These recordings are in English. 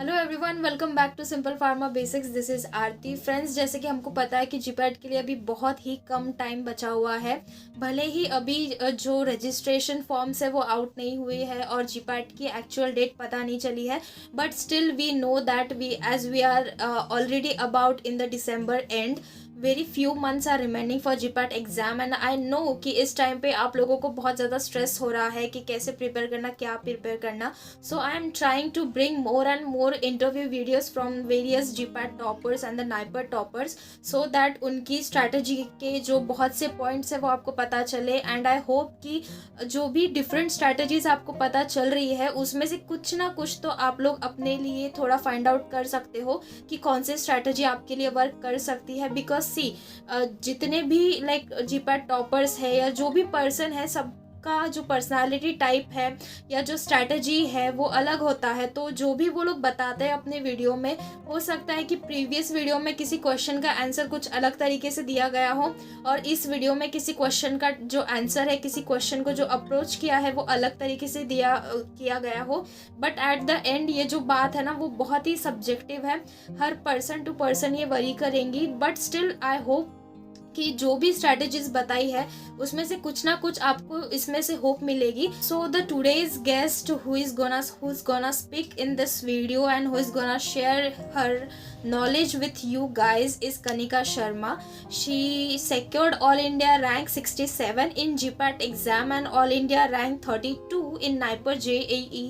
Hello everyone, welcome back to simple pharma basics. This is Aarti. Friends, जैसे कि हमको पता है कि जीपैट के लिए अभी बहुत ही कम टाइम बचा हुआ है। भले ही अभी जो रजिस्ट्रेशन फॉर्म्स है वो आउट नहीं हुए हैं और जीपैट की एक्चुअल डेट पता नहीं चली है, but still we know that we as we are already about in the December and very few months are remaining for GPAT exam. And I know कि इस टाइम पे आप लोगों को बहुत ज़्यादा स्ट्रेस हो रहा है कि कैसे प्रिपेयर करना, क्या प्रिपेयर करना। So I am trying to bring more and more interview videos from various GPAT toppers and the NIPER toppers so that उनकी strategy के जो बहुत से points है वो आपको पता चले। and I hope कि जो भी different strategies आपको पता चल रही है उसमें से कुछ ना कुछ तो आप लोग अपने लिए थोड़ा find out कर सकते हो कि कौन से strategy आपके लिए work कर सकती है। because see जितने भी like GPAT toppers है या जो भी person है, सब का जो पर्सनालिटी टाइप है या जो स्ट्रैटेजी है वो अलग होता है। तो जो भी वो लोग बताते हैं अपने वीडियो में, हो सकता है कि प्रीवियस वीडियो में किसी क्वेश्चन का आंसर कुछ अलग तरीके से दिया गया हो और इस वीडियो में किसी क्वेश्चन का जो आंसर है, किसी क्वेश्चन को जो अप्रोच किया है वो अलग तरीके से किया गया हो। बट एट द एंड ये जो बात है ना वो बहुत ही सब्जेक्टिव है, हर पर्सन टू पर्सन ये वरी करेंगी। बट स्टिल आई होप कि जो भी स्ट्रैटेजीज बताई है उसमें से कुछ ना कुछ आपको इसमें से होप मिलेगी। So the today's guest who is gonna speak in this video and who is gonna share her knowledge with you guys is Kanika Sharma. She secured All India rank 67 in GPAT exam and All India rank 32 in NIPER JEE,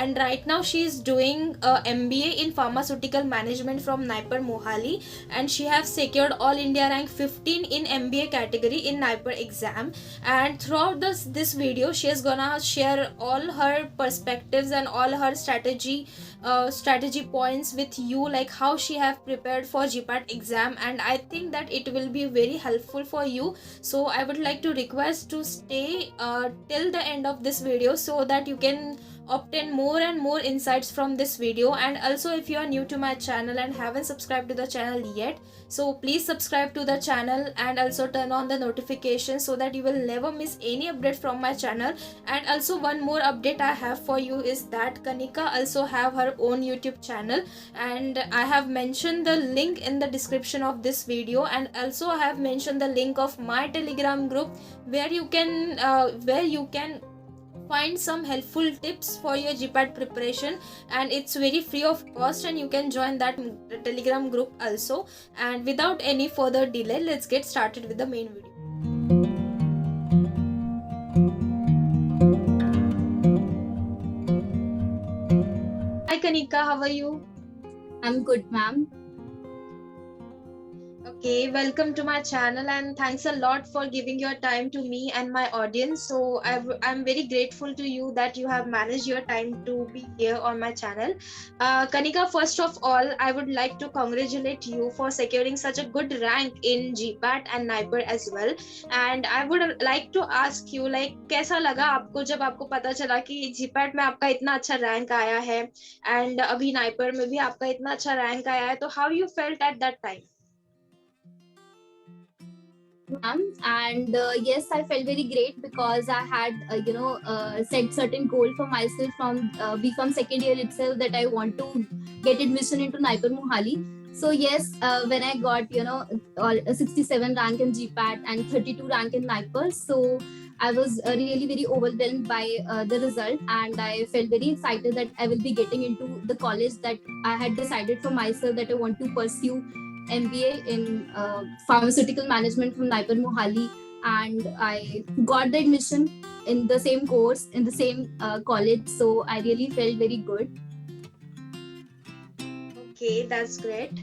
and right now she is doing MBA in pharmaceutical management from NIPER Mohali, and she have secured All India rank 15 in MBA category in NIPER exam. And throughout this video she is gonna share all her perspectives and all her strategy points with you, like how she have prepared for GPAT exam, and I think that it will be very helpful for you. So I would like to request to stay till the end of this video so that you can obtain more and more insights from this video. And also, if you are new to my channel and haven't subscribed to the channel yet, so please subscribe to the channel and also turn on the notifications so that you will never miss any update from my channel. And also, one more update I have for you is that Kanika also have her own YouTube channel, and I have mentioned the link in the description of this video, and also I have mentioned the link of my Telegram group where you can find some helpful tips for your GPAT preparation, and it's very free of cost, and you can join that Telegram group also. And without any further delay, let's get started with the main video. Hi Kanika, how are you? I'm good, ma'am. Okay, welcome to my channel and thanks a lot for giving your time to me and my audience. So I'm very grateful to you that you have managed your time to be here on my channel. Kanika, first of all, I would like to congratulate you for securing such a good rank in GPAT and NIPER as well. And I would like to ask you, like, कैसा लगा आपको जब आपको पता चला कि GPAT में आपका इतना अच्छा रैंक आया है and अभी NIPER में भी आपका इतना अच्छा रैंक आया है, तो how you felt at that time? Ma'am, and yes, I felt very great because I had set certain goal for myself from BCom second year itself that I want to get admission into NIPER Mohali. So yes, when I got a 67 rank in GPAT and 32 rank in NIPER, so I was really very overwhelmed by the result, and I felt very excited that I will be getting into the college that I had decided for myself that I want to pursue MBA in pharmaceutical management from NIPER Mohali, and I got the admission in the same course in the same college. So I really felt very good. Okay, that's great.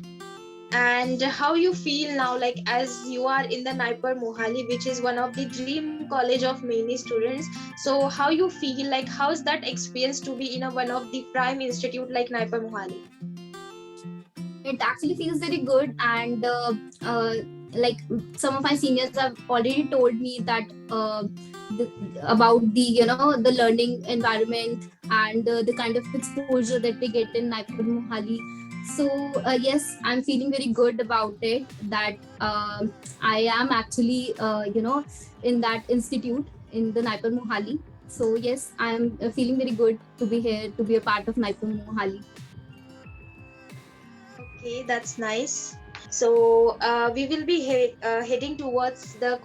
And how you feel now, like as you are in the NIPER Mohali, which is one of the dream college of many students. So how you feel, like how's that experience to be in one of the prime institute like NIPER Mohali? It actually feels very good, and like some of my seniors have already told me that about the the learning environment and the kind of exposure that we get in NIPER Mohali. So yes, I'm feeling very good about it, that I am actually in that institute in the NIPER Mohali. So yes, I'm feeling very good to be here, to be a part of NIPER Mohali. Okay, that's nice. So we will be heading towards the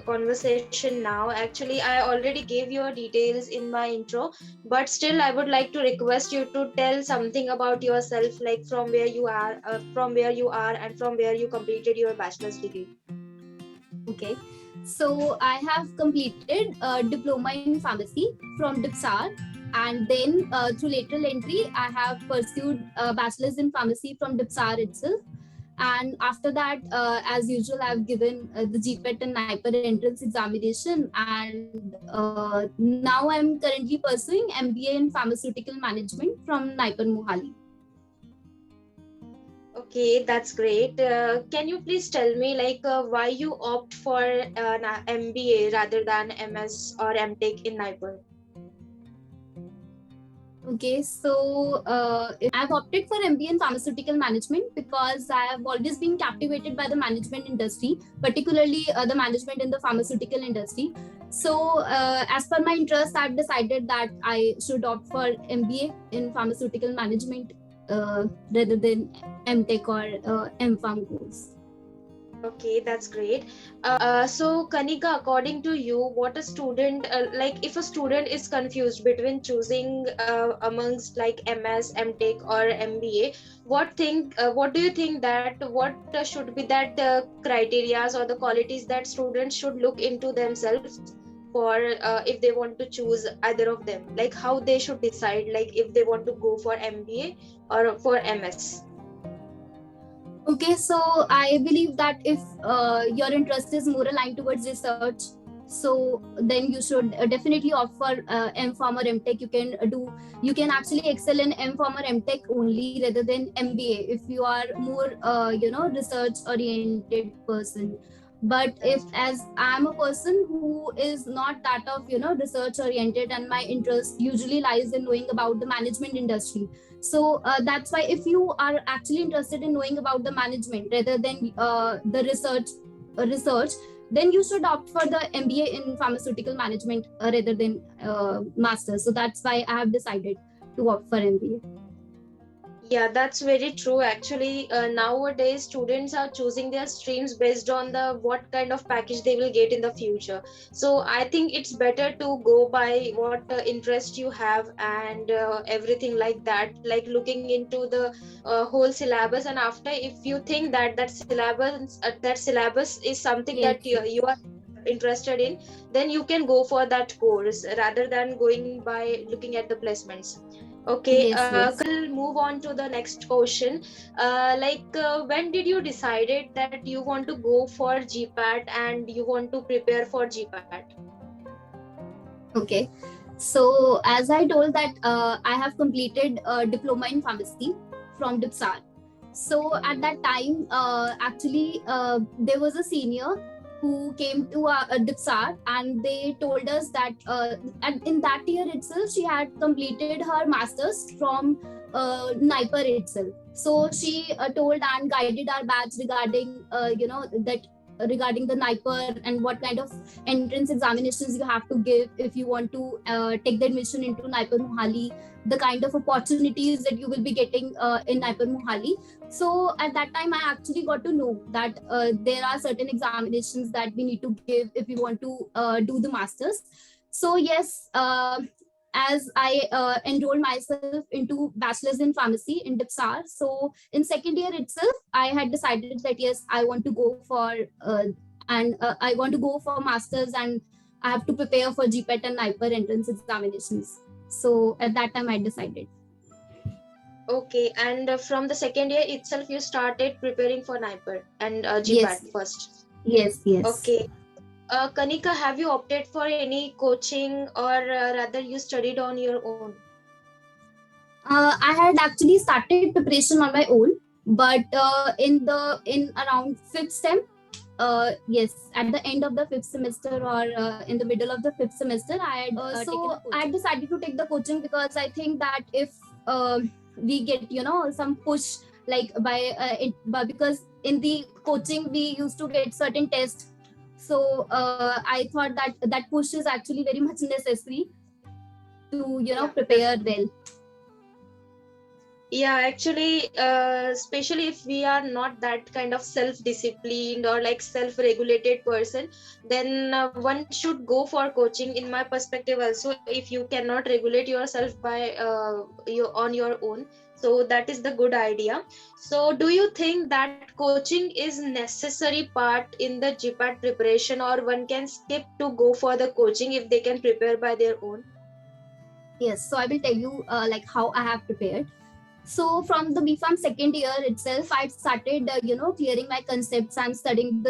conversation now. Actually, I already gave your details in my intro, but still, I would like to request you to tell something about yourself, like from where you are, and from where you completed your bachelor's degree. Okay. So I have completed a diploma in pharmacy from DIPSAR, and then through lateral entry, I have pursued a bachelor's in pharmacy from DIPSAR itself. And after that, as usual, I've given the GPET and NIPER entrance examination, and now I'm currently pursuing MBA in pharmaceutical management from NIPER Mohali. Okay, that's great. Can you please tell me, like, why you opt for an MBA rather than MS or MTech in NIPER? Okay, so I've opted for MBA in pharmaceutical management because I have always been captivated by the management industry, particularly the management in the pharmaceutical industry. So, as per my interest, I've decided that I should opt for MBA in pharmaceutical management rather than MTech or MPharm course. Okay, that's great. So Kanika, according to you, what a student like if a student is confused between choosing amongst like MS, MTech or MBA, what do you think that what should be that criterias or the qualities that students should look into themselves for if they want to choose either of them, like how they should decide like if they want to go for MBA or for MS? Okay, so I believe that if your interest is more aligned towards research, so then you should definitely opt for MPharm or MTech. You can actually excel in MPharm or MTech only rather than MBA if you are more research oriented person. But if as I'm a person who is not that of research oriented, and my interest usually lies in knowing about the management industry, so that's why if you are actually interested in knowing about the management rather than the research, then you should opt for the MBA in pharmaceutical management rather than master's. So that's why I have decided to opt for MBA. Yeah, that's very true. Actually, nowadays students are choosing their streams based on the what kind of package they will get in the future. So I think it's better to go by what interest you have and everything like that. Like looking into the whole syllabus, and after if you think that that syllabus is something Yes, that yes. you are interested in, then you can go for that course rather than going by looking at the placements. Okay, Yes, yes. we'll move on to the next question. When did you decided that you want to go for GPAT and you want to prepare for GPAT? Okay. So as I told that I have completed a diploma in pharmacy from DIPSAR. So at that time, actually, there was a senior who came to DIPSAR, and they told us that in that year itself, she had completed her master's from NIPER itself. So she told and guided our batch regarding, that regarding the NIPER and what kind of entrance examinations you have to give if you want to take the admission into NIPER Mohali, the kind of opportunities that you will be getting in NIPER Mohali. So at that time, I actually got to know that there are certain examinations that we need to give if we want to do the masters. So yes, as I enrolled myself into bachelor's in pharmacy in DIPSAR. So in second year itself, I had decided that yes, I want to go for I want to go for masters, and I have to prepare for GPET and NIPER entrance examinations. So at that time, I decided. Okay, and from the second year itself, you started preparing for NIPER and Yes, GPAT first. yes, yes. Okay. Kanika, have you opted for any coaching or rather you studied on your own? I had actually started preparation on my own, but in around fifth sem, yes, at the end of the fifth semester or in the middle of the fifth semester, I had I decided to take the coaching because I think that if we get some push, like because in the coaching we used to get certain tests, so I thought that that push is actually very much necessary to Yeah, prepare well. Yeah, actually, especially if we are not that kind of self-disciplined or like self-regulated person, then one should go for coaching. In my perspective, also, if you cannot regulate yourself by on your own, so that is the good idea. So, do you think that coaching is necessary part in the GPAT preparation, or one can skip to go for the coaching if they can prepare by their own? Yes, so I will tell you like how I have prepared. So from the BPharm second year itself, I started, clearing my concepts and studying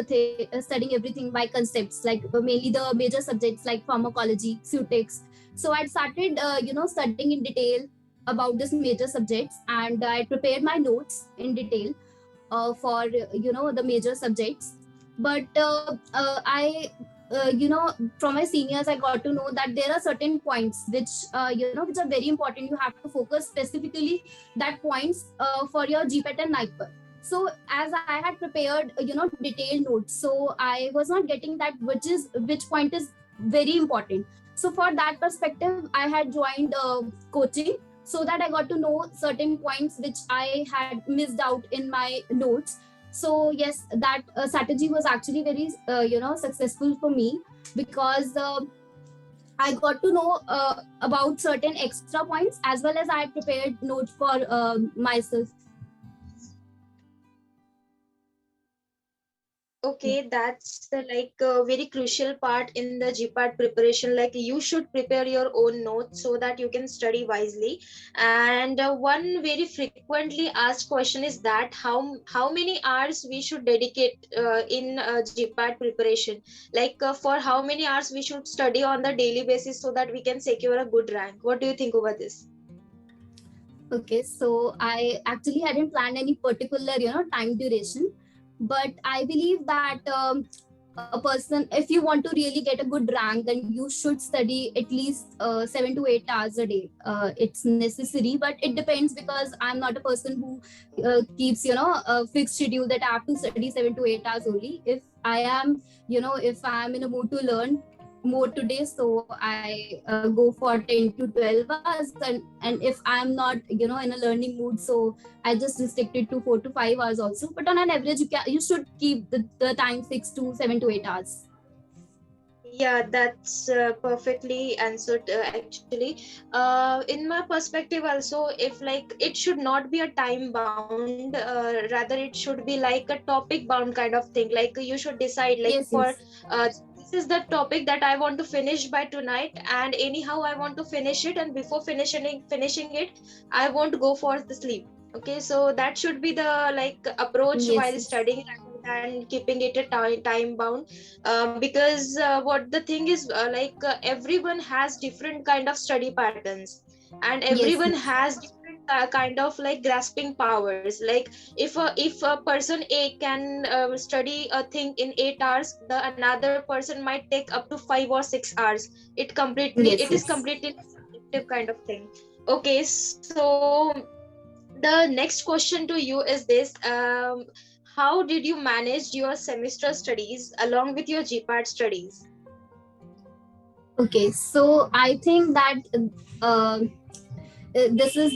studying everything by concepts, like mainly the major subjects like pharmacology, Sutex. So I started, studying in detail about this major subjects, and I prepared my notes in detail for the major subjects. But from my seniors, I got to know that there are certain points which which are very important. You have to focus specifically that points for your GPAT and NIPER. So as I had prepared detailed notes, so I was not getting that which point is very important. So for that perspective, I had joined coaching, so that I got to know certain points which I had missed out in my notes. So yes, that strategy was actually very successful for me, because I got to know about certain extra points, as well as I had prepared notes for myself. Okay, that's the like very crucial part in the GPAT preparation. Like you should prepare your own notes so that you can study wisely. And one very frequently asked question is that how many hours we should dedicate in GPAT preparation? Like for how many hours we should study on the daily basis so that we can secure a good rank? What do you think over this? Okay, so I actually hadn't planned any particular, time duration, but I believe that a person, if you want to really get a good rank, then you should study at least 7 to 8 hours a day. It's necessary, but it depends, because I'm not a person who keeps, a fixed schedule that I have to study 7 to 8 hours only. If I am, if I'm in a mood to learn more today, so I go for 10 to 12 hours, and if I'm not in a learning mood, so I just restrict it to 4 to 5 hours also. But on an average, you should keep the time fixed to 7 to 8 hours. Yeah, that's perfectly answered actually. In my perspective, also, if like it should not be a time bound, rather it should be like a topic bound kind of thing. Like you should decide, like Yes, for yes. this is the topic that I want to finish by tonight, and anyhow I want to finish it, and before finishing it, I won't go for the sleep. Okay, so that should be the like approach Yes, while yes. studying rather than keeping it a time bound. Because what the thing is like everyone has different kind of study patterns, and Yes, everyone yes. has different kind of like grasping powers. Like if a person A can study a thing in 8 hours, the another person might take up to 5 or 6 hours. Yes, It is yes. completely subjective kind of thing. Okay, so the next question to you is this: how did you manage your semester studies along with your GPAT studies? Okay, so I think that uh, this is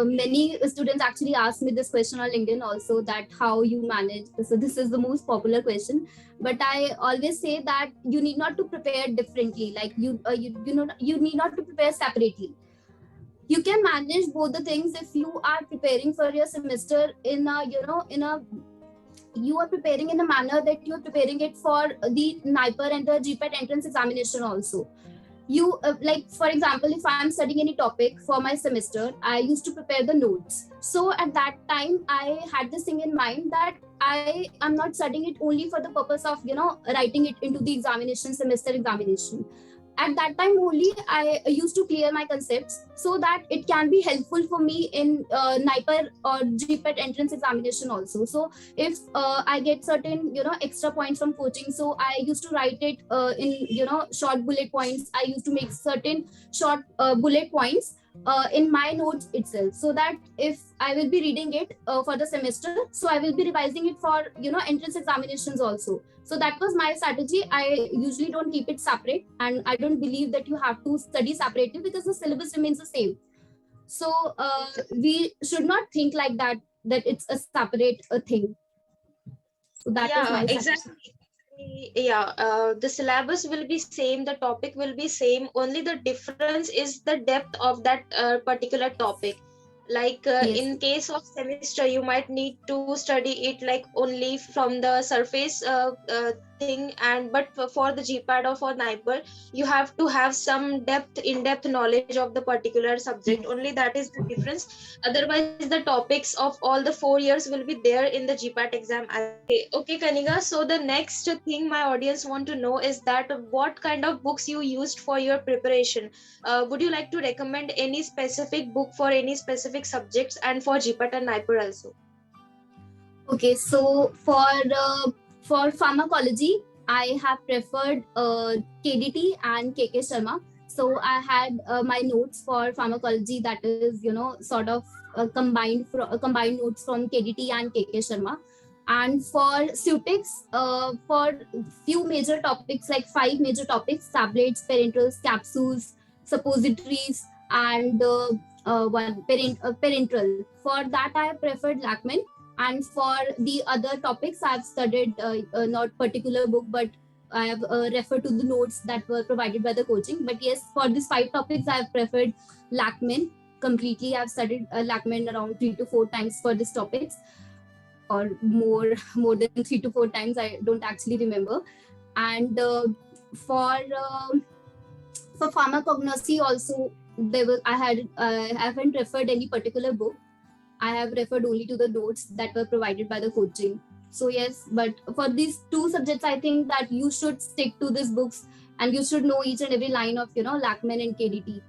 many students actually ask me this question on LinkedIn also, that how you manage. So this is the most popular question, but I always say that you need not to prepare differently. Like you need not to prepare separately. You can manage both the things if you are preparing for your semester in a you are preparing in a manner that you are preparing it for the NIPER and the GPAT entrance examination also. You like, for example, if I'm studying any topic for my semester, I used to prepare the notes. So at that time, I had this thing in mind that I am not studying it only for the purpose of writing it into the examination, semester examination. At that time only, I used to clear my concepts so that it can be helpful for me in NIPER or GPAT entrance examination also. So if I get certain extra points from coaching, so I used to write it in short bullet points. I used to make certain short bullet points in my notes itself, so that if I will be reading it for the semester, so I will be revising it for entrance examinations also. So that was my strategy. I usually don't keep it separate, and I don't believe that you have to study separately, because the syllabus remains the same. So we should not think like that it's a separate thing. So that is Yeah, my suggestion. exactly. Yeah, the syllabus will be same, the topic will be same. Only the difference is the depth of that particular topic. Like Yes. in case of semester, you might need to study it like only from the surface thing, and but for the GPAD or for NIPER, you have to have some in-depth knowledge of the particular subject. Yes. Only that is the difference. Otherwise, the topics of all the 4 years will be there in the GPAT exam. Okay, Kanika. So the next thing my audience want to know is that what kind of books you used for your preparation. Would you like to recommend any specific book for any specific subjects and for GPAT and NIPER also? Okay, so for pharmacology, I have preferred KDT and KK Sharma. So I had my notes for pharmacology, that is, sort of combined notes from KDT and KK Sharma. And for Sutix, for few major topics, like 5 major topics: tablets, parenterals, capsules, suppositories, and parenteral. For that, I preferred Lachman. And for the other topics, I've studied not particular book, but I have referred to the notes that were provided by the coaching. But yes, for these 5 topics, I've preferred Lachman completely. I've studied Lachman around 3 to 4 times for these topics, or more than 3 to 4 times. I don't actually remember. And for uh, for pharmacognosy also, I haven't referred any particular book. I have referred only to the notes that were provided by the coaching. So yes, but for these 2 subjects, I think that you should stick to these books, and you should know each and every line of Lachman and KDT.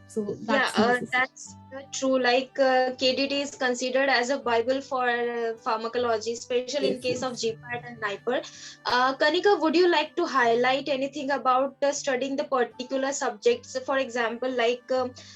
So Yeah, that's necessary. that's true. Like KDT is considered as a Bible for pharmacology, especially in Yes, case of yes. GPAT and NIPER. Kanika, would you like to highlight anything about studying the particular subjects? For example, like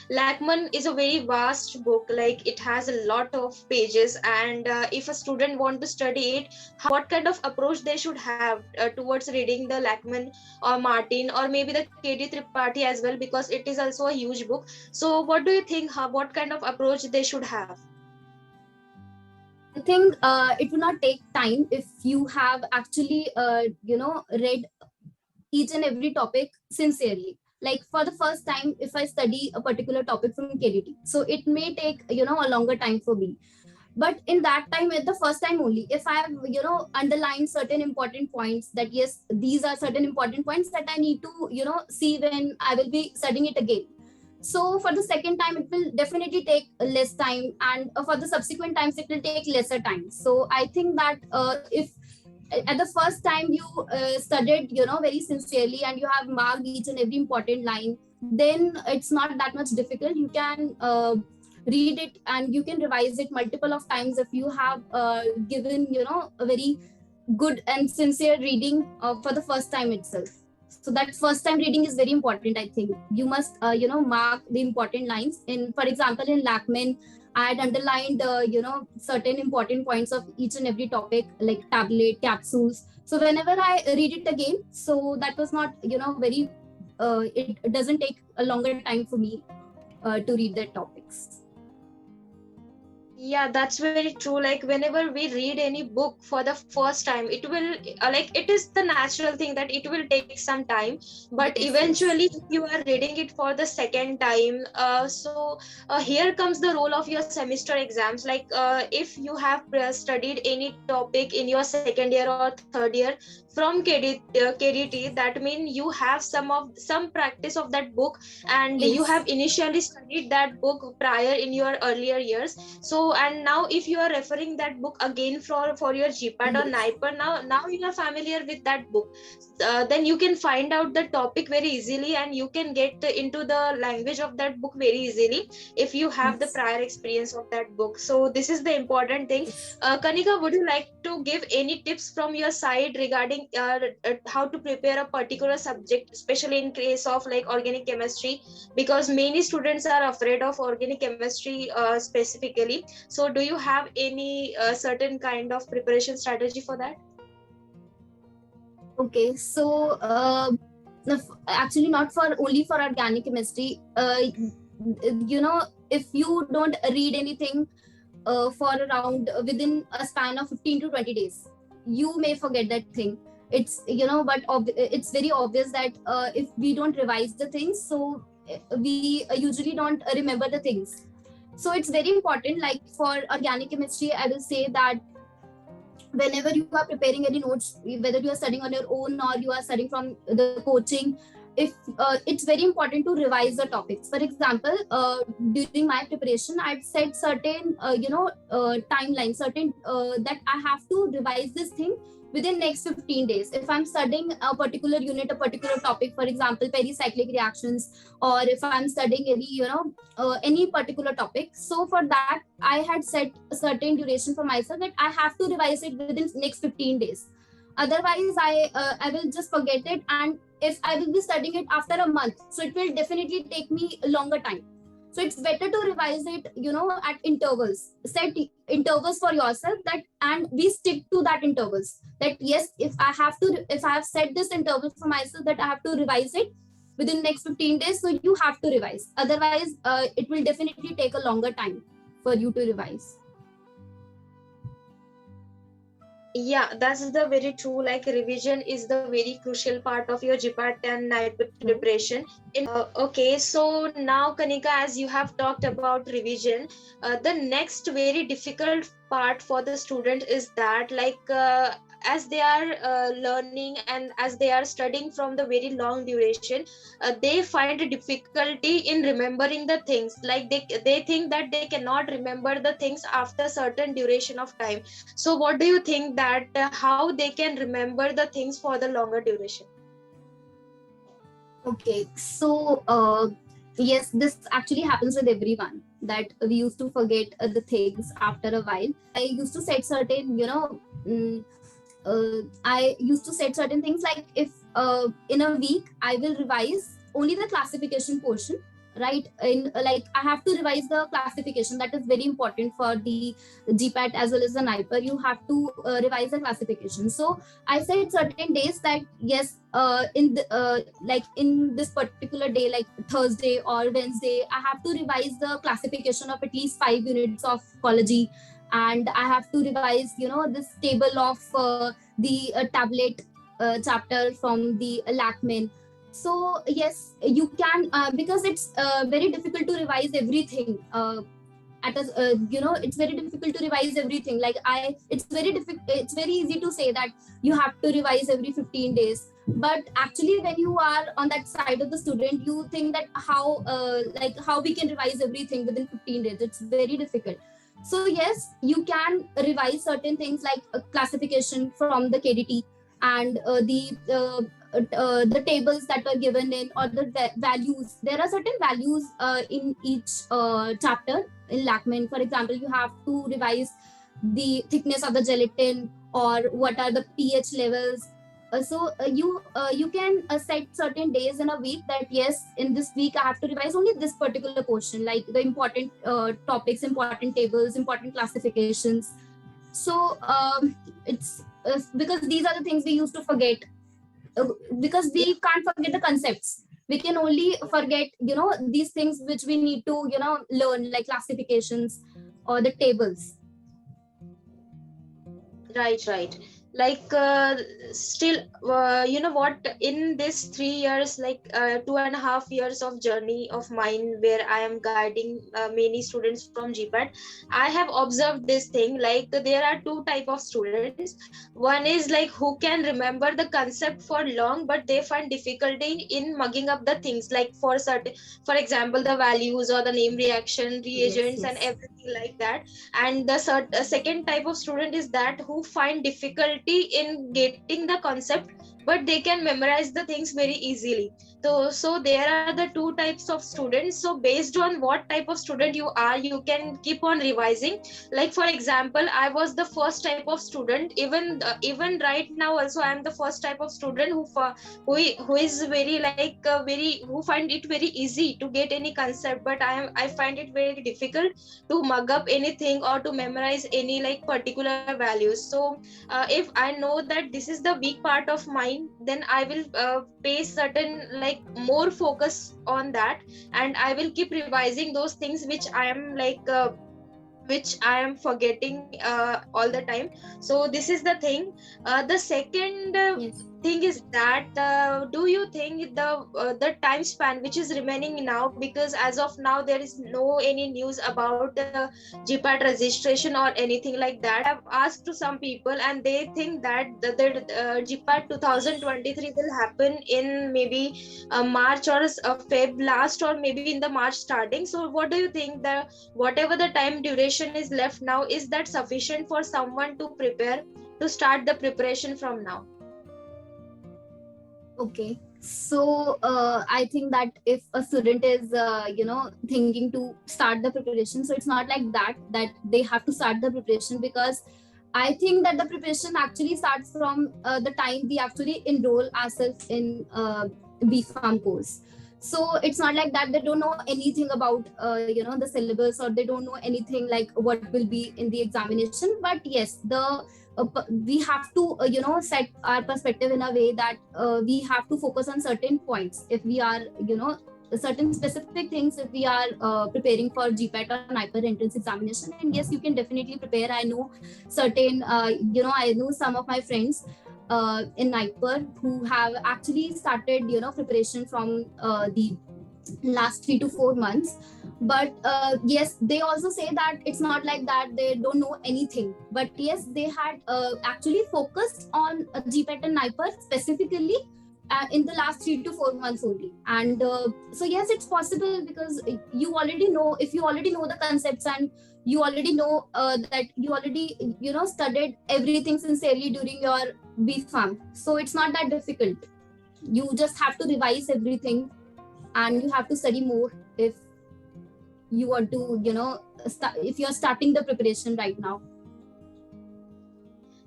Lachman is a very vast book, like it has a lot of pages, and if a student want to study it, what kind of approach they should have towards reading the Lachman or Martin or maybe the KD Tripathi as well, because it is also a huge book. So, what do you think? What kind of approach they should have? I think it will not take time if you have actually, read each and every topic sincerely. Like for the first time, if I study a particular topic from KDT, so it may take a longer time for me. But in that time, at the first time only, if I have underlined certain important points, that yes, these are certain important points that I need to see when I will be studying it again. So for the second time, it will definitely take less time, and for the subsequent times, it will take lesser time. So I think that if at the first time you studied very sincerely, and you have marked each and every important line, then it's not that much difficult. You can read it, and you can revise it multiple of times if you have given a very good and sincere reading for the first time itself. So that first time reading is very important. I think you must mark the important lines. In, for example, in Lachman, I had underlined certain important points of each and every topic, like tablet, capsules. So whenever I read it again, so that was not very it doesn't take a longer time for me to read the topics. Yeah, that's very true. Like whenever we read any book for the first time, it will like it is the natural thing that it will take some time. But Yes, yes. eventually, if you are reading it for the second time, here comes the role of your semester exams. Like if you have studied any topic in your second year or third year from KDT, that means you have some practice of that book, and you Yes. have initially studied that book prior in your earlier years. So and now if you are referring that book again for your GPAT or Yes. NIPER, now you are familiar with that book. Then you can find out the topic very easily, and you can get into the language of that book very easily if you have the Yes. prior experience of that book. So this is the important thing. Yes. Kanika, would you like to give any tips from your side regarding how to prepare a particular subject, especially in case of like organic chemistry, because many students are afraid of organic chemistry specifically. So do you have any certain kind of preparation strategy for that? Okay, so actually not for only for organic chemistry. if you don't read anything for around within a span of 15 to 20 days, you may forget that thing. It's but it's very obvious that if we don't revise the things, so we usually don't remember the things. So it's very important, like for organic chemistry, I will say that whenever you are preparing any notes, whether you are studying on your own or you are studying from the coaching, if it's very important to revise the topics. For example, during my preparation, I'd set certain timeline, certain that I have to revise this thing within next 15 days. If I'm studying a particular unit, a particular topic, for example pericyclic reactions, or if I'm studying any any particular topic, so for that I had set a certain duration for myself that I have to revise it within next 15 days. Otherwise I will just forget it, and if I will be studying it after a month, so it will definitely take me a longer time. So it's better to revise it at intervals. Set intervals for yourself, that and we stick to that intervals, that yes, if I have set this interval for myself that I have to revise it within next 15 days, so you have to revise. Otherwise it will definitely take a longer time for you to revise. Yeah, that's the very true. Like revision is the very crucial part of your GPAT and NIPET preparation. Okay, so now Kanika, as you have talked about revision, the next very difficult part for the student is that as they are learning and as they are studying from the very long duration, they find a difficulty in remembering the things. Like they think that they cannot remember the things after certain duration of time. So what do you think that how they can remember the things for the longer duration? Okay, so yes, this actually happens with everyone, that we used to forget the things after a while. I used to set certain, I used to set certain things, like if in a week I will revise only the classification portion, right? In like I have to revise the classification. That is very important for the GPAT as well as the NIPER. You have to revise the classification. So I set certain days that yes, like in this particular day, like Thursday or Wednesday, I have to revise the classification of at least 5 units of ecology, and I have to revise this table of the tablet chapter from the Lachman. So yes, you can because it's very difficult to revise everything at a it's very difficult to revise everything. Like it's very difficult, it's very easy to say that you have to revise every 15 days, but actually when you are on that side of the student, you think that how we can revise everything within 15 days. It's very difficult. So yes, you can revise certain things like classification from the KDT, and the tables that are given in, or the values. There are certain values in each chapter in Lachman. For example, you have to revise the thickness of the gelatin, or what are the pH levels. You can set certain days in a week that yes, in this week I have to revise only this particular portion, like the important topics, important tables, important classifications. So it's because these are the things we used to forget, because we can't forget the concepts. We can only forget these things which we need to learn, like classifications or the tables. Right. Like still you know what, in this 3 years, like 2.5 years of journey of mine, where I am guiding many students from GPAT, I have observed this thing. Like there are two type of students. One is like who can remember the concept for long, but they find difficulty in mugging up the things, like for certain, for example, the values or the name reaction reagents, Yes. and everything like that. And the second type of student is that who find difficulty in getting the concept, but they can memorize the things very easily. So there are the two types of students. So based on what type of student you are, you can keep on revising. Like for example, I was the first type of student. Even right now also I am the first type of student who is very very, who find it very easy to get any concept, but I find it very difficult to mug up anything or to memorize any like particular values. So if I know that this is the weak part of my fine, then I will pay certain like more focus on that, and I will keep revising those things which I am forgetting all the time. So this is the thing. The second Yes. thing is that do you think the time span which is remaining now, because as of now there is no any news about GPAT registration or anything like that. I've asked to some people and they think that the GPAT 2023 will happen in maybe March or Feb last, or maybe in the March starting. So what do you think, the whatever the time duration is left now, is that sufficient for someone to prepare, to start the preparation from now? Okay. So I think that if a student is, thinking to start the preparation, so it's not like that they have to start the preparation, because I think that the preparation actually starts from the time we actually enroll ourselves in BPharm course. So it's not like that they don't know anything about the syllabus, or they don't know anything like what will be in the examination. But yes, we have to set our perspective in a way that we have to focus on certain points if we are certain specific things if we are preparing for GPAT or NIPER entrance examination. And yes, you can definitely prepare. I know certain I know some of my friends in NIPER who have actually started preparation from the last 3 to 4 months. But yes, they also say that it's not like that they don't know anything, but yes, they had actually focused on GPAT and NIPER specifically in the last 3 to 4 months only. And so yes, it's possible, because you already know, if you already know the concepts, and you already know that you already studied everything sincerely during your BPharm, so it's not that difficult. You just have to revise everything, and you have to study more if you want to if you're starting the preparation right now.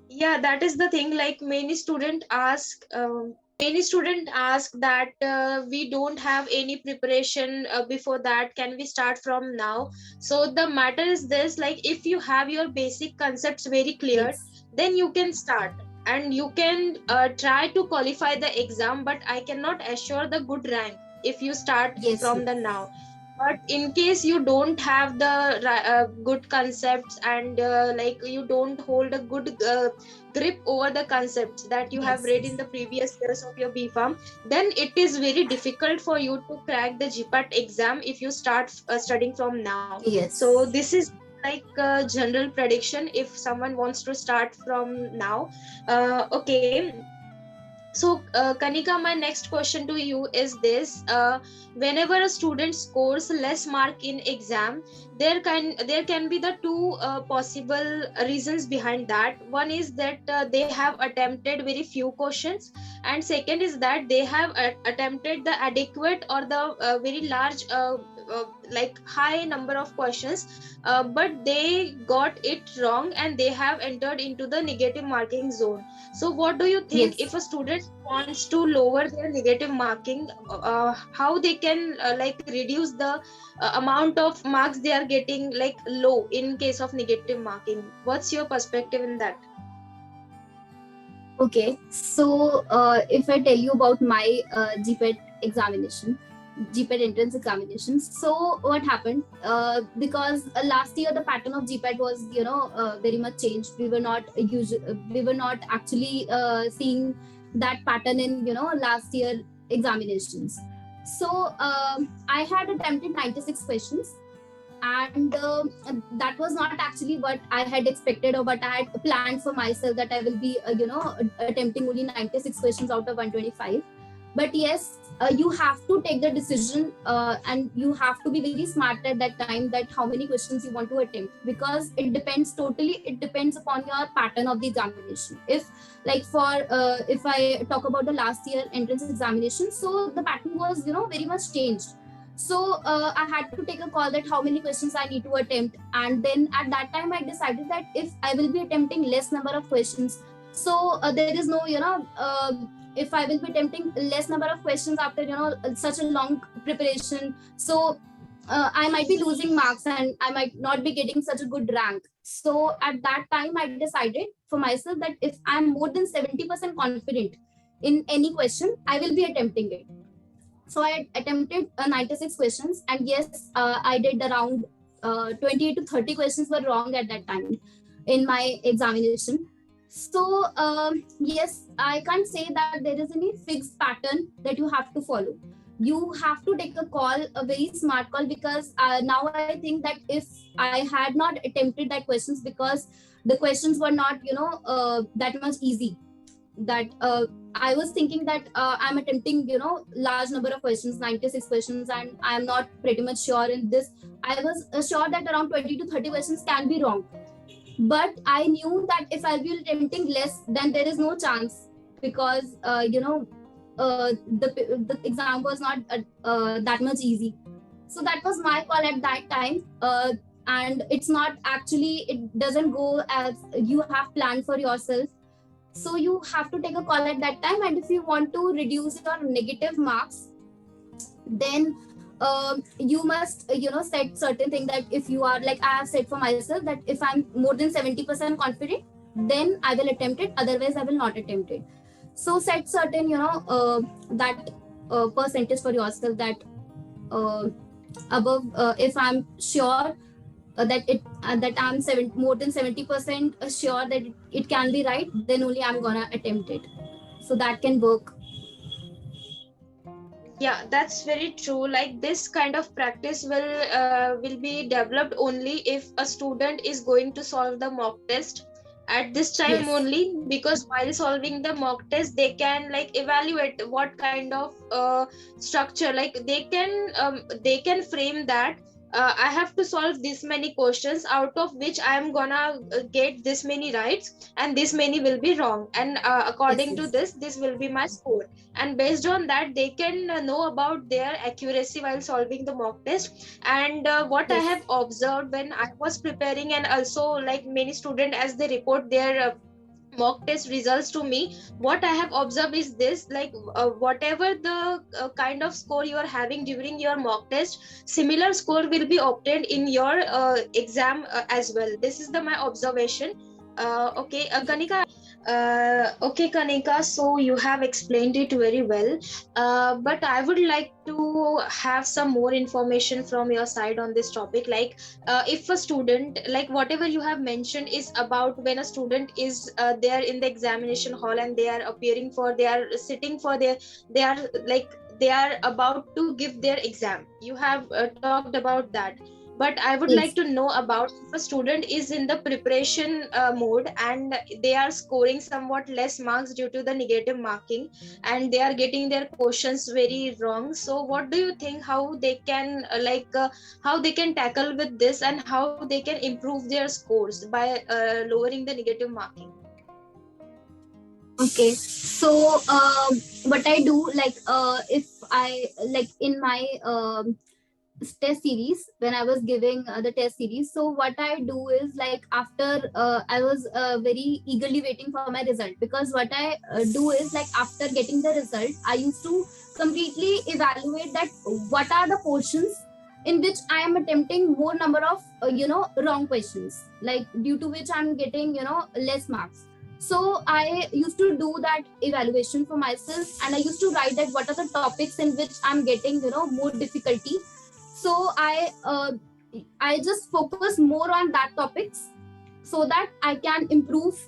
Yeah, that is the thing. Like many student ask that we don't have any preparation before that, can we start from now? So the matter is this, like if you have your basic concepts very clear, Yes. then you can start and you can try to qualify the exam, but I cannot assure the good rank if you start Yes. from the now. But in case you don't have the good concepts, and like you don't hold a good grip over the concepts that you have Yes. read in the previous years of your BPharm, then it is very difficult for you to crack the GPAT exam if you start studying from now. Yes. So this is like a general prediction if someone wants to start from now. Okay. So, Kanika, my next question to you is this: whenever a student scores less mark in exam, there can be the two possible reasons behind that. One is that they have attempted very few questions, and second is that they have attempted the adequate or the very large like high number of questions, but they got it wrong and they have entered into the negative marking zone. So what do you think, Yes. if a student wants to lower their negative marking, how they can like reduce the amount of marks they are getting like low in case of negative marking? What's your perspective in that? Okay. So if I tell you about my GPAT examination, GPAT entrance examination. So what happened? Because last year the pattern of GPAT was very much changed. We were not actually seeing that pattern in last year examinations. So I had attempted 96 questions, and that was not actually what I had expected or what I had planned for myself, that I will be attempting only 96 questions out of 125. But yes, you have to take the decision, and you have to be very smart at that time, that how many questions you want to attempt, because it depends upon your pattern of the examination. If like for if I talk about the last year entrance examination, so the pattern was very much changed. So I had to take a call that how many questions I need to attempt, and then at that time I decided that if I will be attempting less number of questions, so there is no if I will be attempting less number of questions after such a long preparation, so I might be losing marks and I might not be getting such a good rank. So at that time I decided for myself that if I'm more than 70% confident in any question, I will be attempting it. So I attempted 96 questions, and yes, I did around 28 to 30 questions were wrong at that time in my examination. So yes, I can't say that there is any fixed pattern that you have to follow. You have to take a call, a very smart call, because now I think that if I had not attempted that questions, because the questions were not, that much easy, that I was thinking that I'm attempting, large number of questions, 96 questions, and I'm not pretty much sure in this. I was sure that around 20 to 30 questions can be wrong. But I knew that if I'll be attempting less, then there is no chance, because, the exam was not that much easy. So that was my call at that time. And it's not actually, it doesn't go as you have planned for yourself. So you have to take a call at that time, and if you want to reduce your negative marks, then you must set certain thing, that if you are, like I have said for myself, that if I'm more than 70% confident, then I will attempt it, otherwise I will not attempt it. So set certain, that percentage for yourself, that uh, above, if I'm sure that I'm more than 70% sure that it can be right, then only I'm gonna attempt it. So that can work. Yeah, that's very true. Like this kind of practice will be developed only if a student is going to solve the mock test at this time Yes. only, because while solving the mock test they can like evaluate what kind of structure, like they can frame that I have to solve this many questions, out of which I am gonna get this many rights and this many will be wrong, and Yes. according to Yes. this will be my score. And based on that they can know about their accuracy while solving the mock test. And what I Yes. have observed when I was preparing, and also like many students as they report their mock test results to me, what I have observed is this, like whatever the kind of score you are having during your mock test, similar score will be obtained in your exam as well. This is the my observation. Okay, Kanika. Okay, Kanika, so you have explained it very well. But I would like to have some more information from your side on this topic. Like, if a student, like whatever you have mentioned, is about when a student is there in the examination hall and they are appearing for, they are sitting for their, they are like, they are about to give their exam. You have talked about that, but I would like Yes. to know about if a student is in the preparation mode and they are scoring somewhat less marks due to the negative marking, and they are getting their questions very wrong. So what do you think, how they can how they can tackle with this, and how they can improve their scores by lowering the negative marking? Okay. So what I do, like if I, like in my test series, when I was giving the test series, so what I do is, like after I was very eagerly waiting for my result, because what I do is, like after getting the result, I used to completely evaluate that what are the portions in which I am attempting more number of wrong questions, like due to which I'm getting less marks. So I used to do that evaluation for myself, and I used to write that what are the topics in which I'm getting more difficulty. So I just focus more on that topics, so that I can improve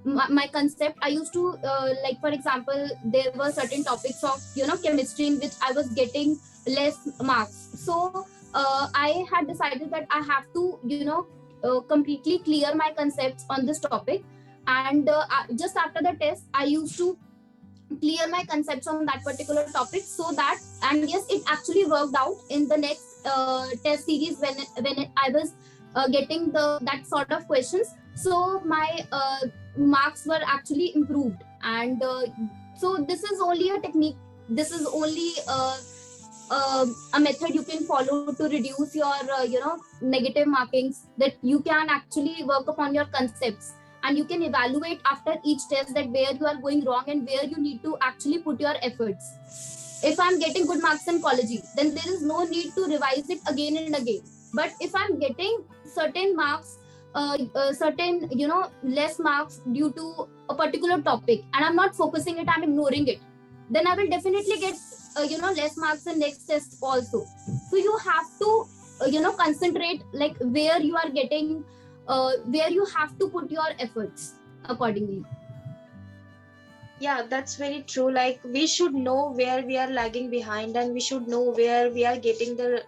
my concept. I used to like, for example, there were certain topics of chemistry in which I was getting less marks. So I had decided that I have to completely clear my concepts on this topic. And just after the test, I used to clear my concepts on that particular topic, so that, and yes, it actually worked out in the next test series, when I was getting that sort of questions. So my marks were actually improved. And so this is only a technique, this is only a method you can follow to reduce your negative markings, that you can actually work upon your concepts, and you can evaluate after each test that where you are going wrong and where you need to actually put your efforts. If I'm getting good marks in college, then there is no need to revise it again and again. But if I'm getting certain marks certain, less marks due to a particular topic, and I'm not focusing it, I'm ignoring it, then I will definitely get less marks in next test also. So you have to concentrate, like where you are getting, where you have to put your efforts accordingly. Yeah, that's very true. Like we should know where we are lagging behind, and we should know where we are getting the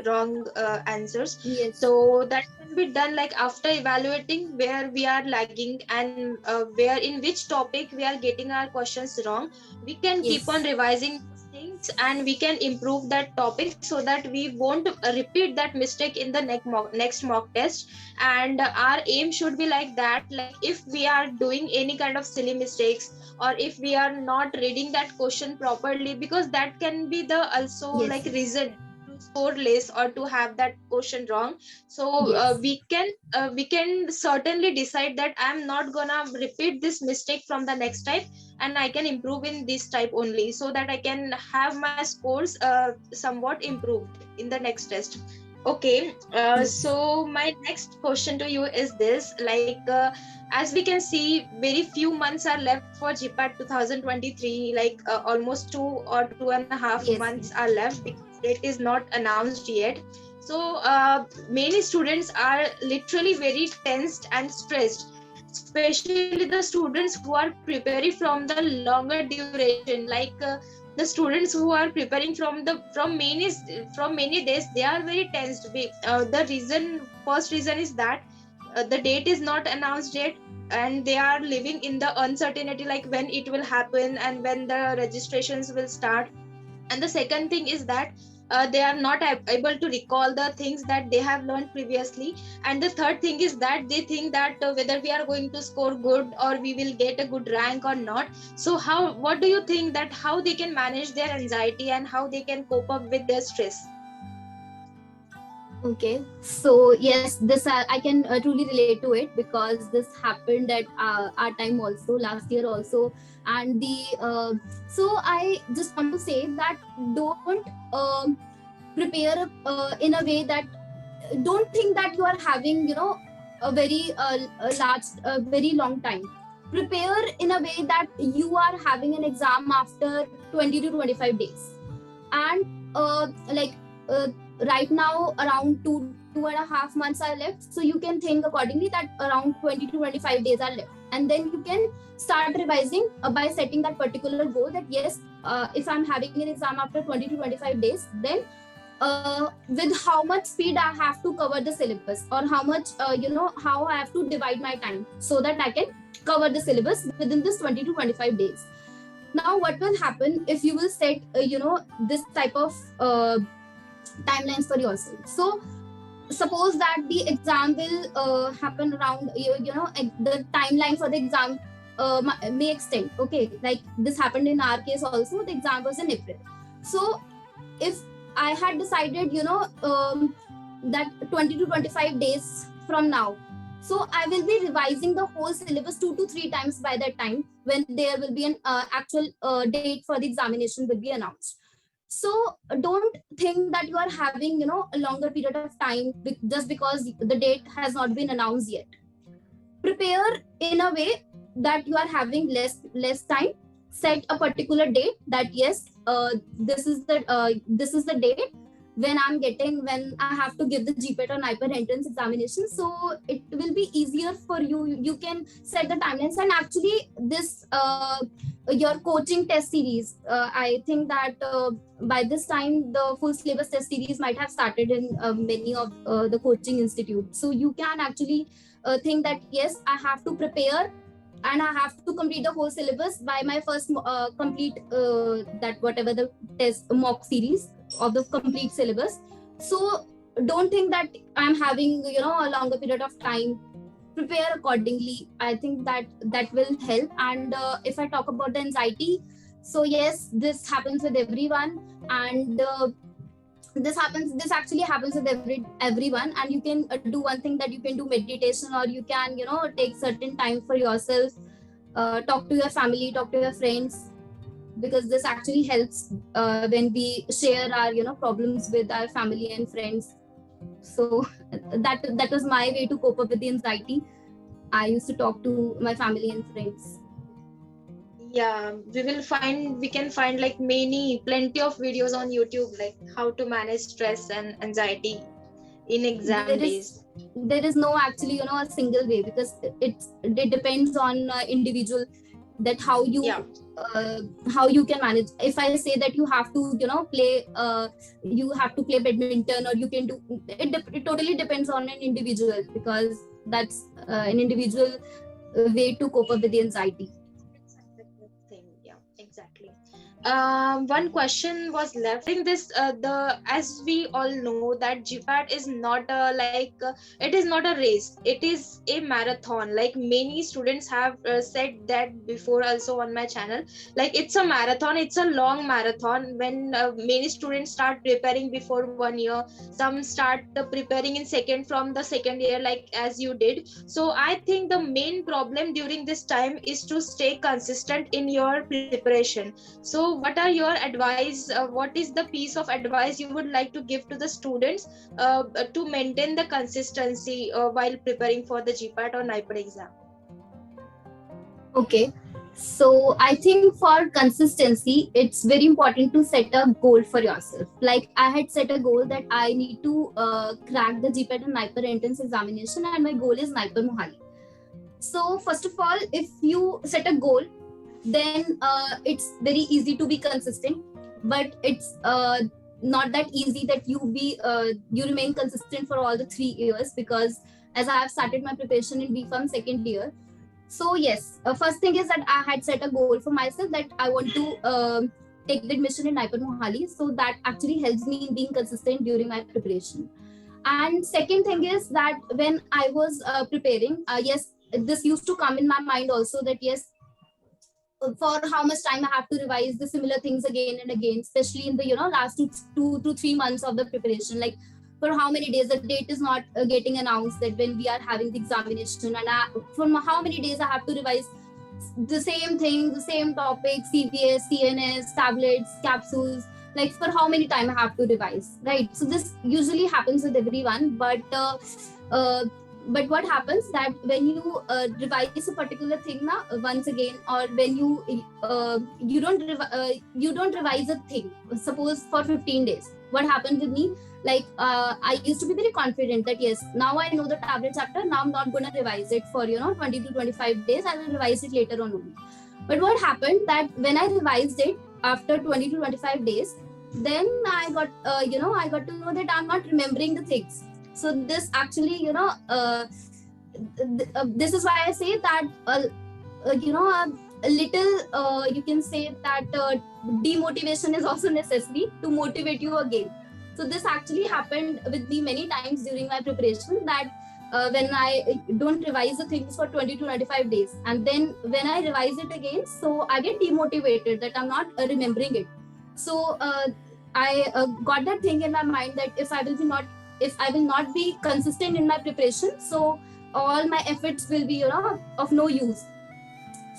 wrong answers. Yes. So that can be done like after evaluating where we are lagging and where in which topic we are getting our questions wrong. We can keep on Yes. revising those things, and we can improve that topic so that we won't repeat that mistake in the next mock test. And our aim should be like that, like if we are doing any kind of silly mistakes, or if we are not reading that question properly, because that can be the also Yes. like reason to score less or to have that question wrong. So Yes. we can certainly decide that I'm not gonna repeat this mistake from the next type, and I can improve in this type only, so that I can have my scores somewhat improved in the next test. Okay, Yes. so my next question to you is this, like as we can see, very few months are left for GPAT 2023, like almost 2 or 2.5 months Yes. are left because it is not announced yet. So many students are literally very tensed and stressed, especially the students who are preparing from the longer duration, like the students who are preparing from many days, they are very tensed. The first reason is that the date is not announced yet, and they are living in the uncertainty, like when it will happen and when the registrations will start. And the second thing is that they are not able to recall the things that they have learned previously. And the third thing is that they think that whether we are going to score good or we will get a good rank or not. So what do you think that how they can manage their anxiety and how they can cope up with their stress? Okay, so yes, this I can truly relate to it, because this happened at our time also, last year also. And the so I just want to say that don't prepare in a way that, don't think that you are having a very very long time. Prepare in a way that you are having an exam after 20 to 25 days. And like right now around 2.5 months are left, so you can think accordingly that around 20 to 25 days are left, and then you can start revising by setting that particular goal, that yes, if I'm having an exam after 20 to 25 days, then with how much speed I have to cover the syllabus, or how much how I have to divide my time so that I can cover the syllabus within this 20 to 25 days. Now what will happen if you will set this type of timelines for yourself? So suppose that the exam will happen around the timeline for the exam may extend. Okay, like this happened in our case also, the exam was in April. So if I had decided that 20 to 25 days from now, so I will be revising the whole syllabus 2 to 3 times by that time, when there will be an actual date for the examination will be announced. So don't think that you are having a longer period of time just because the date has not been announced yet. Prepare in a way that you are having less time. Set a particular date that yes, this is the date when I have to give the GPAT or NIPER entrance examination. So it will be easier for you. You can set the timelines. And actually this your coaching test series, I think that by this time the full syllabus test series might have started in many of the coaching institutes. So you can actually think that yes, I have to prepare and I have to complete the whole syllabus by my first complete that whatever the test mock series of the complete syllabus. So don't think that I'm having a longer period of time. Prepare accordingly. I think that will help. And if I talk about the anxiety, so yes, this happens with everyone. And this actually happens with everyone. And you can do one thing, that you can do meditation, or you can take certain time for yourself, talk to your family, talk to your friends, because this actually helps when we share our problems with our family and friends. So that was my way to cope up with the anxiety. I used to talk to my family and friends. Yeah, we can find like plenty of videos on YouTube, like how to manage stress and anxiety in exam There is days. there is no actually a single way, because it depends on individual, that Yeah. uh, how you can manage. If I say that you have to play you have to play badminton, or you can do it, it totally depends on an individual, because that's an individual way to cope up with the anxiety. It's a different thing. Yeah, exactly. One question was left. I think this the as we all know that GPAT is not it is not a race. It is a marathon. Like many students have said that before also on my channel. Like it's a marathon. It's a long marathon. When many students start preparing before 1 year, some start preparing in second from the second year, like as you did. So I think the main problem during this time is to stay consistent in your preparation. So what are your advice, what is the piece of advice you would like to give to the students to maintain the consistency while preparing for the GPAT or NIPED exam? Okay. So I think for consistency, it's very important to set a goal for yourself. Like I had set a goal that I need to crack the GPAT and NIPER entrance examination, and my goal is NIPER Mohali. So first of all, if you set a goal, then it's very easy to be consistent. But it's not that easy that you remain consistent for all the 3 years, because as I have started my preparation in BPharm second year. So yes, first thing is that I had set a goal for myself that I want to take the admission in NIPER Mohali. So that actually helps me in being consistent during my preparation. And second thing is that when I was preparing, yes, this used to come in my mind also, that yes, for how much time I have to revise the similar things again and again, especially in the last 2 to 3 months of the preparation. Like for how many days the date is not getting announced, that when we are having the examination, and for how many days I have to revise the same thing, the same topic, CVS, CNS, tablets, capsules. Like for how many time I have to revise, right? So this usually happens with everyone, uh, but what happens that when you revise a particular thing now once again, or when you don't revise a thing, suppose for 15 days, what happened with me, like I used to be very confident that yes, now I know the tablet chapter, now I'm not going to revise it for 20 to 25 days, I will revise it later on only. But what happened that when I revised it after 20 to 25 days, then I got I got to know that I'm not remembering the things. So this actually this is why I say that a little you can say that demotivation is also necessary to motivate you again. So this actually Yeah. happened with me many times during my preparation, that when I don't revise the things for 20 to 25 days, and then when I revise it again, so I get demotivated that I'm not remembering it. So I got that thing in my mind that if I will not be consistent in my preparation, so all my efforts will be of no use.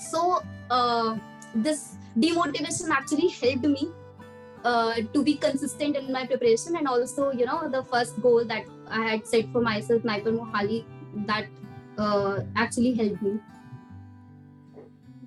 So this demotivation actually helped me to be consistent in my preparation, and also the first goal that I had set for myself, NIPER Mohali, that actually helped me.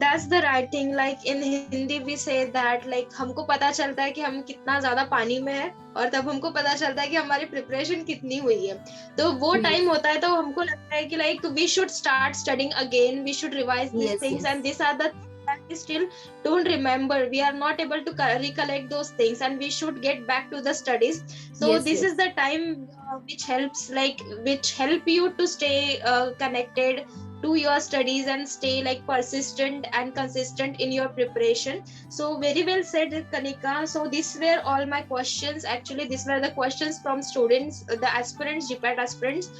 That's the right thing. Like in Hindi we say that like हमको पता चलता है कि हम कितना ज्यादा पानी में है, और तब हमको पता चलता है कि हमारी प्रिपरेशन कितनी हुई है. तो वो Yes, टाइम होता है, तो हमको लगता है कि like we should start studying again, we should revise these yes, things, yes, and these are the things that we still don't remember. We are not able to recollect those things, and we should get back to the studies. So yes, this is yes, the time which help you to stay connected to your studies and stay like persistent and consistent in your preparation. So very well said, Kanika. So these were all my questions. Actually, these were the questions from students, the aspirants, GPAT aspirants,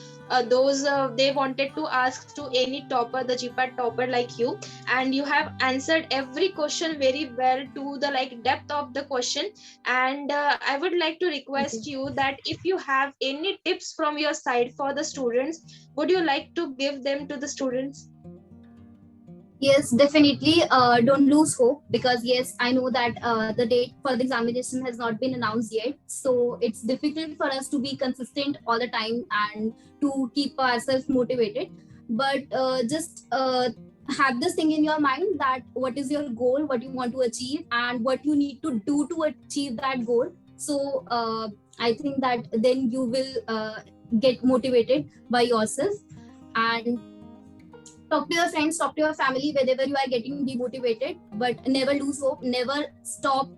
those they wanted to ask to any topper, the GPAT topper like you, and you have answered every question very well to the like depth of the question. And I would like to thank request you. you that if you have any tips from your side for the students, would you like to give them to the students? Yes, definitely. Don't lose hope, because yes, I know that the date for the examination has not been announced yet. So it's difficult for us to be consistent all the time and to keep ourselves motivated. But just have this thing in your mind that what is your goal, what you want to achieve, and what you need to do to achieve that goal. So I think that then you will get motivated by yourself, and talk to your friends, talk to your family whenever you are getting demotivated, but never lose hope, never stop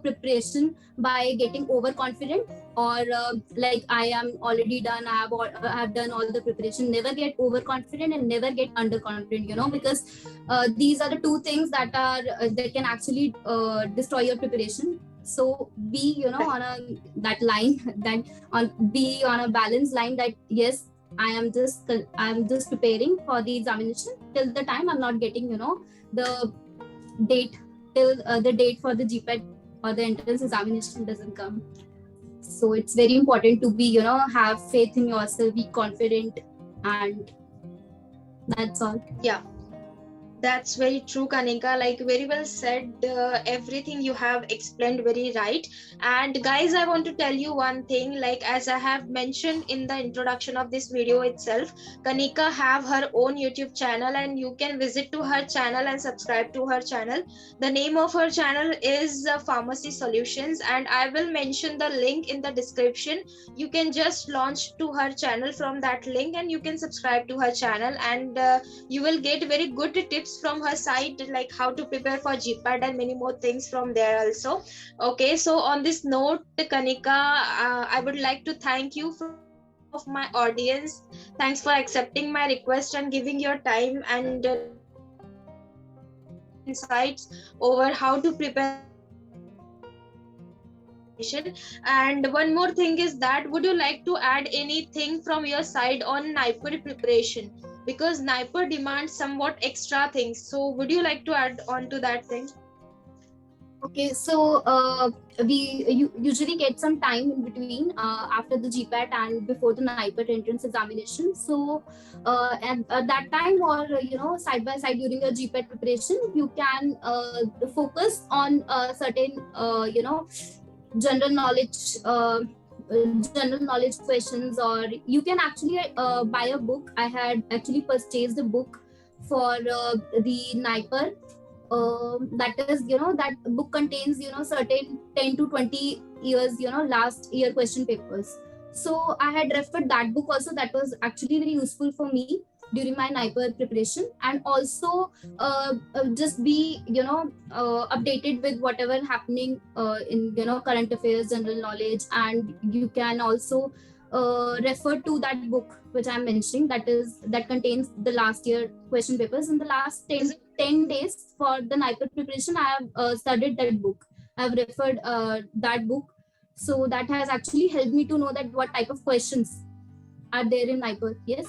preparation by getting overconfident, or like I am already done, I have done all the preparation. Never get overconfident and never get underconfident, because these are the two things that can actually destroy your preparation. So be Right. on a that line that on be on a balanced line, that yes, I'm just preparing for the examination till the time I'm not getting the date, till the date for the GPAT or the entrance examination doesn't come. So it's very important to be have faith in yourself, be confident, and that's all. Yeah. That's very true, Kanika. Like, very well said. Everything you have explained very right. And guys, I want to tell you one thing. Like, as I have mentioned in the introduction of this video itself, Kanika have her own YouTube channel, and you can visit to her channel and subscribe to her channel. The name of her channel is Pharmacy Solutions, and I will mention the link in the description. You can just launch to her channel from that link, and you can subscribe to her channel, and you will get very good tips from her side, like how to prepare for GPAT and many more things from there also. Okay, so on this note, Kanika, I would like to thank you from the behalf of my audience. Thanks for accepting my request and giving your time, and sharing your valuable insights over how to prepare for GPAT and NIPER examination. And one more thing is that, would you like to add anything from your side on NIPER preparation? Because NIPER demands somewhat extra things. So would you like to add on to that thing? Okay, so we usually get some time in between after the GPAT and before the NIPET entrance examination. So at that time, or side by side during your GPAT preparation, you can focus on certain general knowledge. General knowledge questions, or you can actually buy a book. I had actually purchased a book for the NIPER. That is, that book contains certain 10 to 20 years last year question papers. So I had referred that book also. That was actually very useful for me during my NIPER preparation. And also just be updated with whatever happening in current affairs, general knowledge. And you can also refer to that book which I'm mentioning, that contains the last year question papers. In the last Is it 10 days for the NIPER preparation, I have studied that book. I have referred that book. So that has actually helped me to know that what type of questions are there in NIPER. Yes.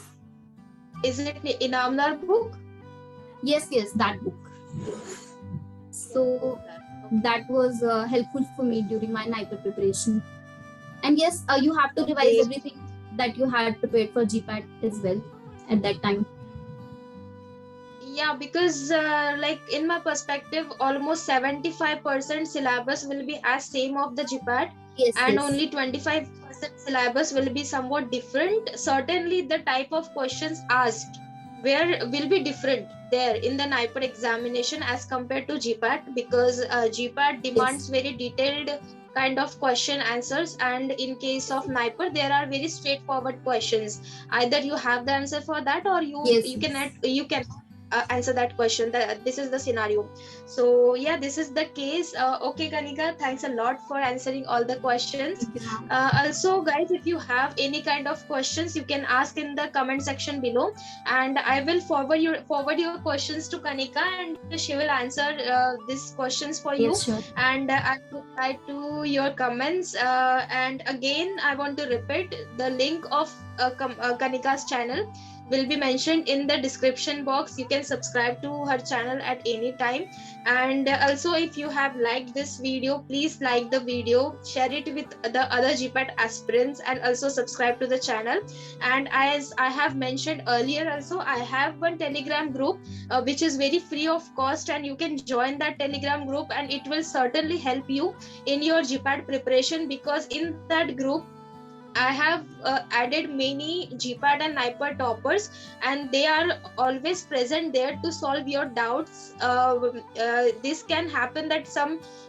is it Inamdar book? Yes, that book. So That. that was helpful for me during my NIPER preparation. And yes, you have to revise Okay. everything that you had prepared for GPAT as well at that time. Yeah, because like in my perspective, almost 75% syllabus will be as same of the GPAT, Yes, and yes, only 25% syllabus will be somewhat different. Certainly, the type of questions asked where will be different there in the NIPER examination as compared to GPAT, because GPAT yes, demands very detailed kind of question answers, and in case of NIPER there are very straightforward questions. Either you have the answer for that, or yes, you can yes. answer that question. That this is the scenario. So yeah, this is the case. Okay, Kanika, thanks a lot for answering all the questions. Thank you, ma'am. Also, guys, if you have any kind of questions, you can ask in the comment section below, and I will forward your questions to Kanika, and she will answer these questions for you, Yes, sure. and I will reply to your comments. And again, I want to repeat the link of Kanika's channel will be mentioned in the description box. You can subscribe to her channel at any time. And also, if you have liked this video, please like the video, share it with the other GPAT aspirants, and also subscribe to the channel. And as I have mentioned earlier also, I have one Telegram group which is very free of cost, and you can join that Telegram group, and it will certainly help you in your GPAT preparation, because in that group I have added many GPAT and NIPER toppers, and they are always present there to solve your doubts. This can happen that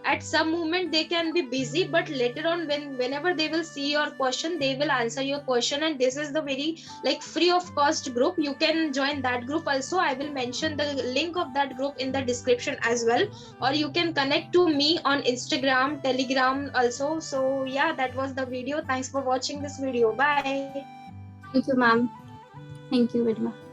at some moment they can be busy, but later on, whenever they will see your question, they will answer your question. And this is the very free of cost group. You can join that group also. I will mention the link of that group in the description as well, or you can connect to me on Instagram, Telegram also. So yeah, that was the video. Thanks for watching this video. Bye. Thank you, ma'am. Thank you very much.